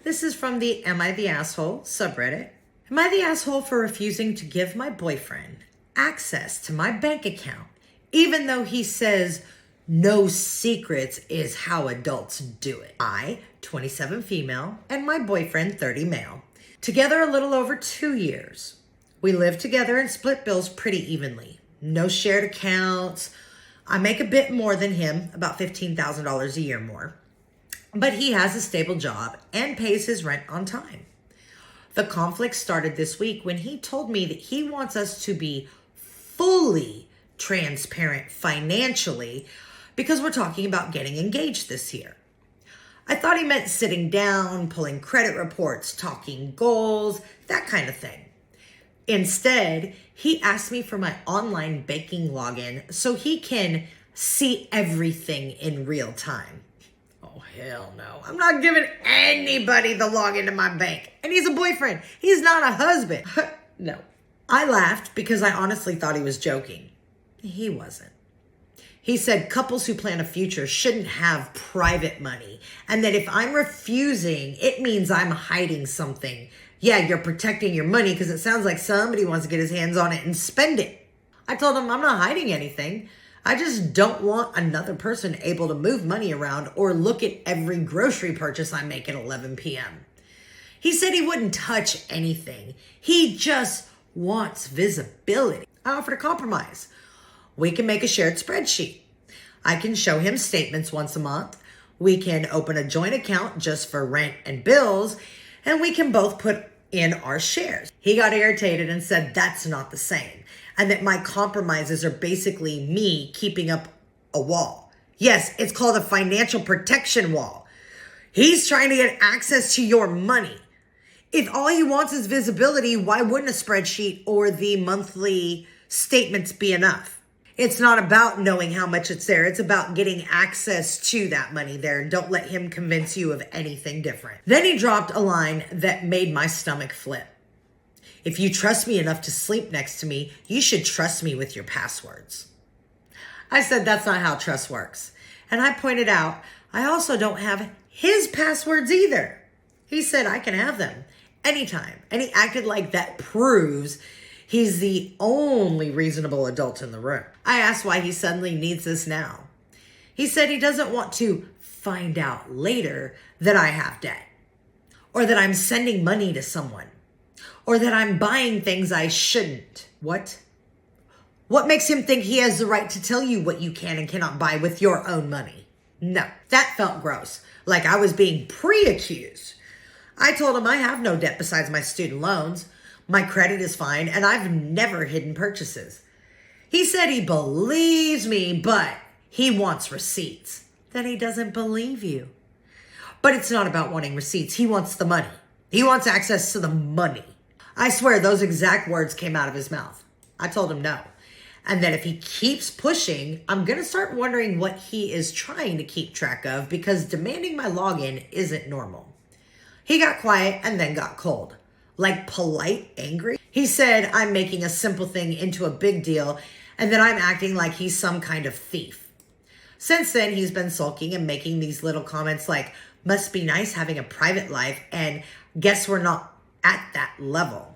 This is from the Am I the Asshole subreddit. Am I the asshole for refusing to give my boyfriend access to my bank account, even though he says no secrets is how adults do it? I, 27 female, and my boyfriend, 30 male. Together a little over 2 years. We live together and split bills pretty evenly. No shared accounts. I make a bit more than him, about $15,000 a year more. But he has a stable job and pays his rent on time. The conflict started this week when he told me that he wants us to be fully transparent financially because we're talking about getting engaged this year. I thought he meant sitting down, pulling credit reports, talking goals, that kind of thing. Instead, he asked me for my online banking login so he can see everything in real time. Oh, hell no. I'm not giving anybody the login to my bank. And he's a boyfriend. He's not a husband. No. I laughed because I honestly thought he was joking. He wasn't. He said couples who plan a future shouldn't have private money, and that if I'm refusing, it means I'm hiding something. Yeah, you're protecting your money because it sounds like somebody wants to get his hands on it and spend it. I told him I'm not hiding anything. I just don't want another person able to move money around or look at every grocery purchase I make at 11 p.m. He said he wouldn't touch anything. He just wants visibility. I offered a compromise. We can make a shared spreadsheet. I can show him statements once a month. We can open a joint account just for rent and bills, and we can both put in our shares. He got irritated and said that's not the same, and that my compromises are basically me keeping up a wall. Yes, it's called a financial protection wall. He's trying to get access to your money. If all he wants is visibility, why wouldn't a spreadsheet or the monthly statements be enough? It's not about knowing how much it's there. It's about getting access to that money there. Don't let him convince you of anything different. Then he dropped a line that made my stomach flip. If you trust me enough to sleep next to me, you should trust me with your passwords. I said that's not how trust works. And I pointed out, I also don't have his passwords either. He said I can have them anytime. And he acted like that proves he's the only reasonable adult in the room. I asked why he suddenly needs this now. He said he doesn't want to find out later that I have debt, or that I'm sending money to someone, or that I'm buying things I shouldn't. What? What makes him think he has the right to tell you what you can and cannot buy with your own money? No, that felt gross, like I was being pre-accused. I told him I have no debt besides my student loans. My credit is fine, and I've never hidden purchases. He said he believes me, but he wants receipts. Then he doesn't believe you. But it's not about wanting receipts. He wants the money. He wants access to the money. I swear those exact words came out of his mouth. I told him no. And that if he keeps pushing, I'm going to start wondering what he is trying to keep track of, because demanding my login isn't normal. He got quiet and then got cold. Like polite, angry. He said I'm making a simple thing into a big deal and that I'm acting like he's some kind of thief. Since then, he's been sulking and making these little comments like, must be nice having a private life, and guess we're not at that level.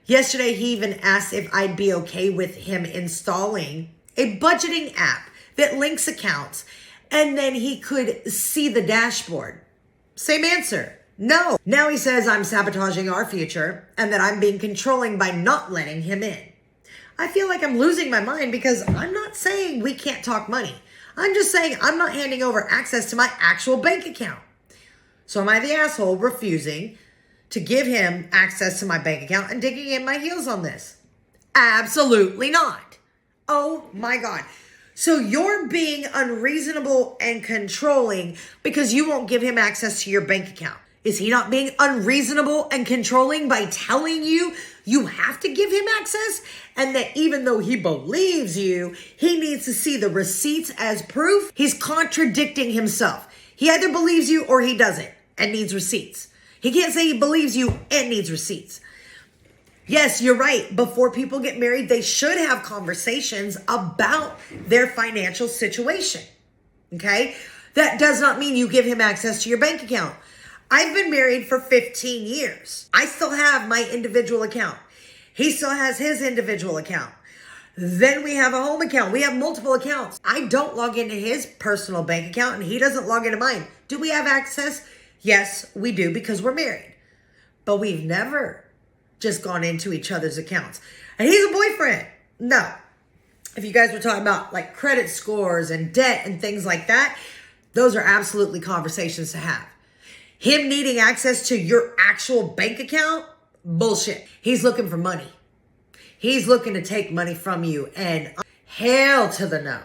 Yesterday, he even asked if I'd be okay with him installing a budgeting app that links accounts, and then he could see the dashboard. Same answer. No. Now he says I'm sabotaging our future and that I'm being controlling by not letting him in. I feel like I'm losing my mind because I'm not saying we can't talk money. I'm just saying I'm not handing over access to my actual bank account. So am I the asshole refusing to give him access to my bank account and digging in my heels on this? Absolutely not. Oh my God. So you're being unreasonable and controlling because you won't give him access to your bank account. Is he not being unreasonable and controlling by telling you you have to give him access? And that even though he believes you, he needs to see the receipts as proof? He's contradicting himself. He either believes you or he doesn't and needs receipts. He can't say he believes you and needs receipts. Yes, you're right. Before people get married, they should have conversations about their financial situation. Okay? That does not mean you give him access to your bank account. I've been married for 15 years. I still have my individual account. He still has his individual account. Then we have a home account. We have multiple accounts. I don't log into his personal bank account and he doesn't log into mine. Do we have access? Yes, we do because we're married. But we've never just gone into each other's accounts. And he's a boyfriend. No. If you guys were talking about like credit scores and debt and things like that, those are absolutely conversations to have. Him needing access to your actual bank account? Bullshit. He's looking for money. He's looking to take money from you, and hell to the no.